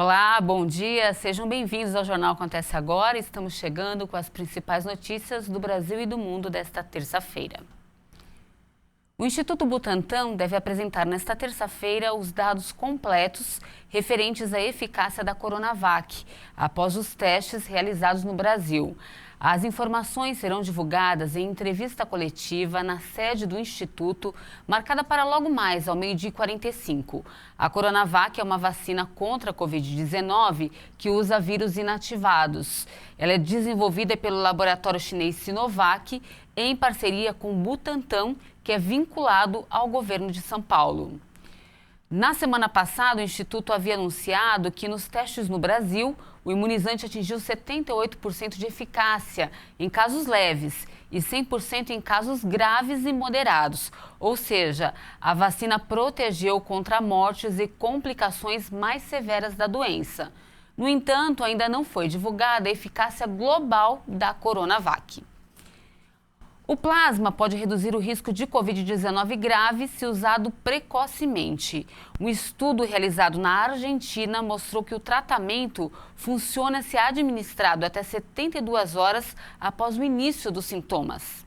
Olá, bom dia, sejam bem-vindos ao Jornal Acontece Agora. Estamos chegando com as principais notícias do Brasil e do mundo desta terça-feira. O Instituto Butantan deve apresentar nesta terça-feira os dados completos referentes à eficácia da Coronavac, após os testes realizados no Brasil. As informações serão divulgadas em entrevista coletiva na sede do Instituto, marcada para logo mais, ao 12h45. A Coronavac é uma vacina contra a Covid-19 que usa vírus inativados. Ela é desenvolvida pelo laboratório chinês Sinovac, em parceria com o Butantan, que é vinculado ao governo de São Paulo. Na semana passada, o Instituto havia anunciado que nos testes no Brasil, o imunizante atingiu 78% de eficácia em casos leves e 100% em casos graves e moderados. Ou seja, a vacina protegeu contra mortes e complicações mais severas da doença. No entanto, ainda não foi divulgada a eficácia global da Coronavac. O plasma pode reduzir o risco de Covid-19 grave se usado precocemente. Um estudo realizado na Argentina mostrou que o tratamento funciona se administrado até 72 horas após o início dos sintomas.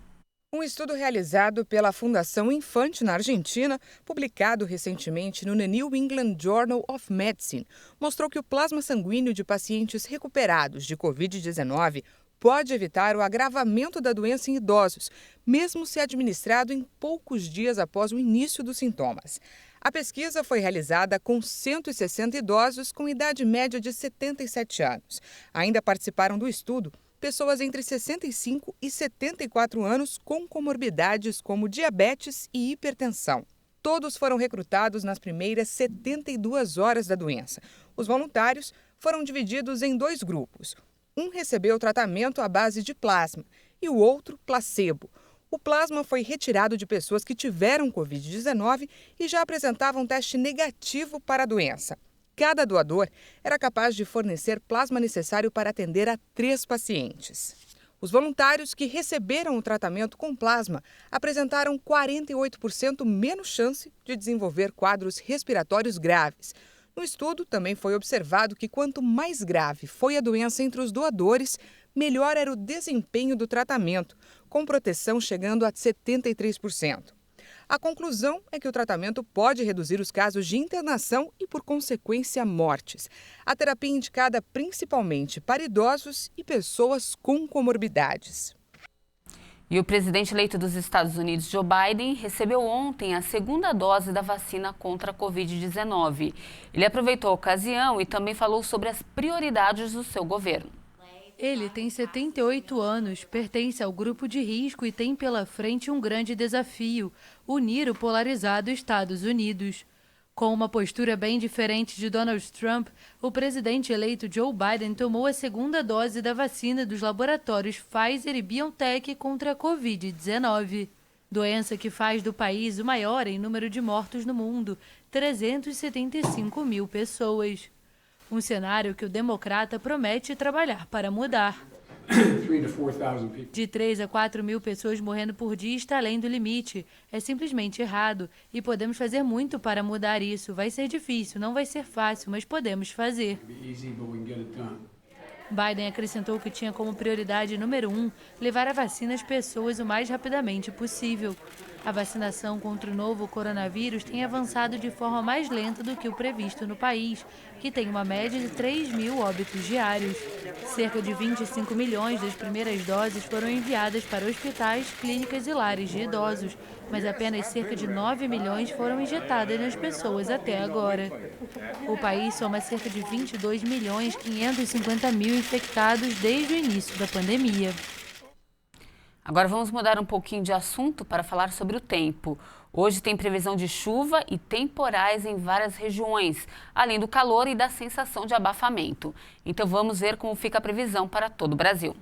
Um estudo realizado pela Fundação Infante na Argentina, publicado recentemente no The New England Journal of Medicine, mostrou que o plasma sanguíneo de pacientes recuperados de Covid-19 pode evitar o agravamento da doença em idosos, mesmo se administrado em poucos dias após o início dos sintomas. A pesquisa foi realizada com 160 idosos com idade média de 77 anos. Ainda participaram do estudo pessoas entre 65 e 74 anos com comorbidades como diabetes e hipertensão. Todos foram recrutados nas primeiras 72 horas da doença. Os voluntários foram divididos em dois grupos. Um recebeu tratamento à base de plasma e o outro placebo. O plasma foi retirado de pessoas que tiveram Covid-19 e já apresentavam teste negativo para a doença. Cada doador era capaz de fornecer plasma necessário para atender a 3 pacientes. Os voluntários que receberam o tratamento com plasma apresentaram 48% menos chance de desenvolver quadros respiratórios graves. No estudo, também foi observado que quanto mais grave foi a doença entre os doadores, melhor era o desempenho do tratamento, com proteção chegando a 73%. A conclusão é que o tratamento pode reduzir os casos de internação e, por consequência, mortes. A terapia é indicada principalmente para idosos e pessoas com comorbidades. E o presidente eleito dos Estados Unidos, Joe Biden, recebeu ontem a segunda dose da vacina contra a Covid-19. Ele aproveitou a ocasião e também falou sobre as prioridades do seu governo. Ele tem 78 anos, pertence ao grupo de risco e tem pela frente um grande desafio: unir o polarizado Estados Unidos. Com uma postura bem diferente de Donald Trump, o presidente eleito Joe Biden tomou a segunda dose da vacina dos laboratórios Pfizer e BioNTech contra a Covid-19. Doença que faz do país o maior em número de mortos no mundo, 375 mil pessoas. Um cenário que o democrata promete trabalhar para mudar. De 3 a 4 mil pessoas morrendo por dia está além do limite. É simplesmente errado e podemos fazer muito para mudar isso. Vai ser difícil, não vai ser fácil, mas podemos fazer. Biden acrescentou que tinha como prioridade número 1 levar a vacina às pessoas o mais rapidamente possível. A vacinação contra o novo coronavírus tem avançado de forma mais lenta do que o previsto no país, que tem uma média de 3 mil óbitos diários. Cerca de 25 milhões das primeiras doses foram enviadas para hospitais, clínicas e lares de idosos, mas apenas cerca de 9 milhões foram injetadas nas pessoas até agora. O país soma cerca de 22 milhões 550 mil infectados desde o início da pandemia. Agora vamos mudar um pouquinho de assunto para falar sobre o tempo. Hoje tem previsão de chuva e temporais em várias regiões, além do calor e da sensação de abafamento. Então vamos ver como fica a previsão para todo o Brasil.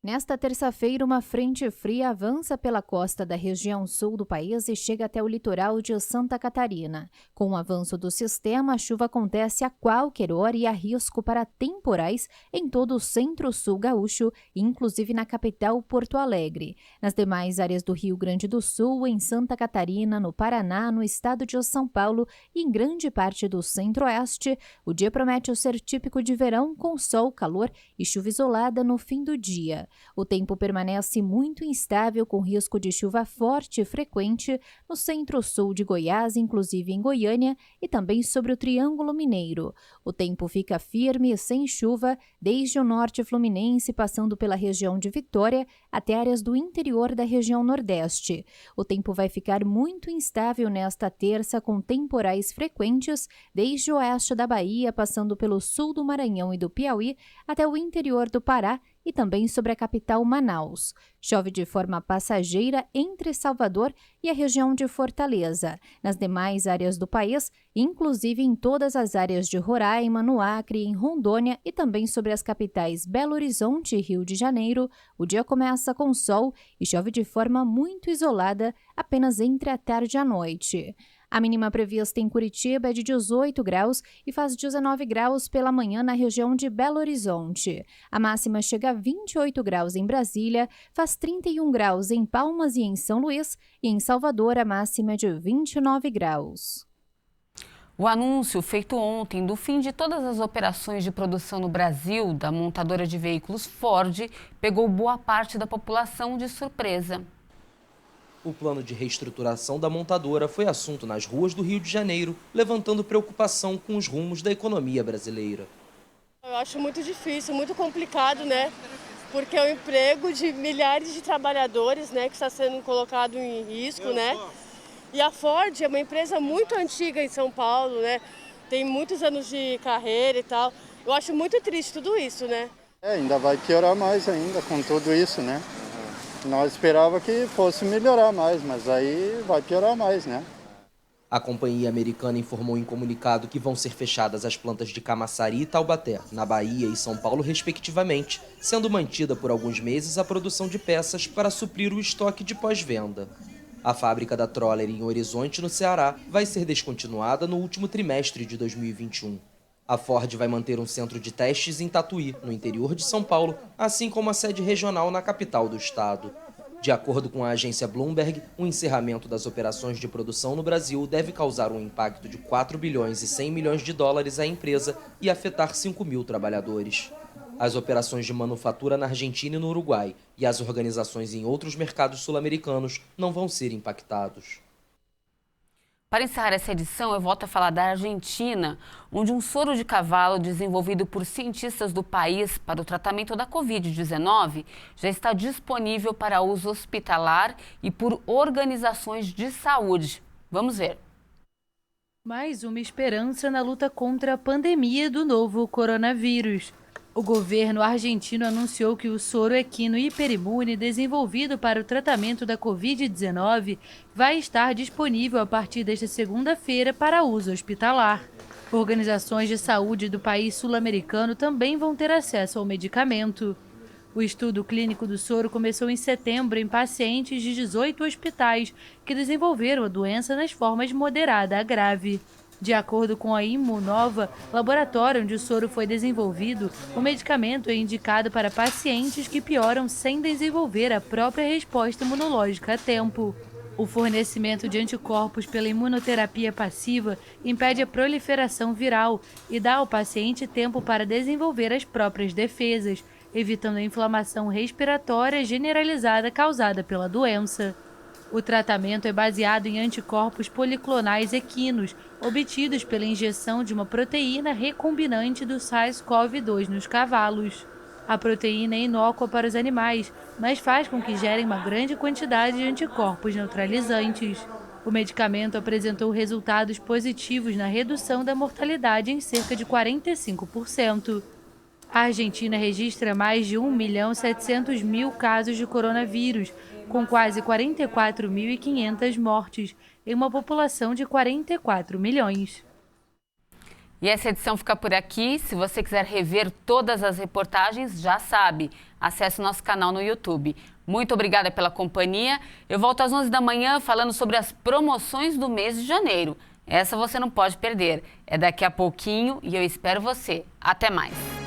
Nesta terça-feira, uma frente fria avança pela costa da região sul do país e chega até o litoral de Santa Catarina. Com o avanço do sistema, a chuva acontece a qualquer hora e há risco para temporais em todo o centro-sul gaúcho, inclusive na capital Porto Alegre. Nas demais áreas do Rio Grande do Sul, em Santa Catarina, no Paraná, no estado de São Paulo e em grande parte do centro-oeste, o dia promete ser típico de verão, com sol, calor e chuva isolada no fim do dia. O tempo permanece muito instável, com risco de chuva forte e frequente no centro-sul de Goiás, inclusive em Goiânia, e também sobre o Triângulo Mineiro. O tempo fica firme e sem chuva, desde o norte fluminense, passando pela região de Vitória, até áreas do interior da região nordeste. O tempo vai ficar muito instável nesta terça, com temporais frequentes, desde o oeste da Bahia, passando pelo sul do Maranhão e do Piauí, até o interior do Pará, e também sobre a capital Manaus. Chove de forma passageira entre Salvador e a região de Fortaleza. Nas demais áreas do país, inclusive em todas as áreas de Roraima, no Acre, em Rondônia e também sobre as capitais Belo Horizonte e Rio de Janeiro, o dia começa com sol e chove de forma muito isolada, apenas entre a tarde e a noite. A mínima prevista em Curitiba é de 18 graus e faz 19 graus pela manhã na região de Belo Horizonte. A máxima chega a 28 graus em Brasília, faz 31 graus em Palmas e em São Luís, e em Salvador a máxima é de 29 graus. O anúncio feito ontem do fim de todas as operações de produção no Brasil da montadora de veículos Ford pegou boa parte da população de surpresa. O plano de reestruturação da montadora foi assunto nas ruas do Rio de Janeiro, levantando preocupação com os rumos da economia brasileira. Eu acho muito difícil, muito complicado, né? Porque é o emprego de milhares de trabalhadores, né, que está sendo colocado em risco, né? E a Ford é uma empresa muito antiga em São Paulo, né? Tem muitos anos de carreira e tal. Eu acho muito triste tudo isso, né? Ainda vai piorar mais ainda com tudo isso, né? Nós esperávamos que fosse melhorar mais, mas aí vai piorar mais, né? A companhia americana informou em comunicado que vão ser fechadas as plantas de Camaçari e Taubaté, na Bahia e São Paulo, respectivamente, sendo mantida por alguns meses a produção de peças para suprir o estoque de pós-venda. A fábrica da Troller em Horizonte, no Ceará, vai ser descontinuada no último trimestre de 2021. A Ford vai manter um centro de testes em Tatuí, no interior de São Paulo, assim como a sede regional na capital do estado. De acordo com a agência Bloomberg, o encerramento das operações de produção no Brasil deve causar um impacto de 4 bilhões e 100 milhões de dólares à empresa e afetar 5 mil trabalhadores. As operações de manufatura na Argentina e no Uruguai e as organizações em outros mercados sul-americanos não vão ser impactados. Para encerrar essa edição, eu volto a falar da Argentina, onde um soro de cavalo desenvolvido por cientistas do país para o tratamento da Covid-19 já está disponível para uso hospitalar e por organizações de saúde. Vamos ver. Mais uma esperança na luta contra a pandemia do novo coronavírus. O governo argentino anunciou que o soro equino hiperimune desenvolvido para o tratamento da Covid-19 vai estar disponível a partir desta segunda-feira para uso hospitalar. Organizações de saúde do país sul-americano também vão ter acesso ao medicamento. O estudo clínico do soro começou em setembro em pacientes de 18 hospitais que desenvolveram a doença nas formas moderada a grave. De acordo com a Imunova, laboratório onde o soro foi desenvolvido, o medicamento é indicado para pacientes que pioram sem desenvolver a própria resposta imunológica a tempo. O fornecimento de anticorpos pela imunoterapia passiva impede a proliferação viral e dá ao paciente tempo para desenvolver as próprias defesas, evitando a inflamação respiratória generalizada causada pela doença. O tratamento é baseado em anticorpos policlonais equinos, obtidos pela injeção de uma proteína recombinante do SARS-CoV-2 nos cavalos. A proteína é inócua para os animais, mas faz com que gerem uma grande quantidade de anticorpos neutralizantes. O medicamento apresentou resultados positivos na redução da mortalidade em cerca de 45%. A Argentina registra mais de 1.700.000 casos de coronavírus, com quase 44.500 mortes, em uma população de 44 milhões. E essa edição fica por aqui. Se você quiser rever todas as reportagens, já sabe, acesse o nosso canal no YouTube. Muito obrigada pela companhia. Eu volto às 11 da manhã falando sobre as promoções do mês de janeiro. Essa você não pode perder. É daqui a pouquinho e eu espero você. Até mais.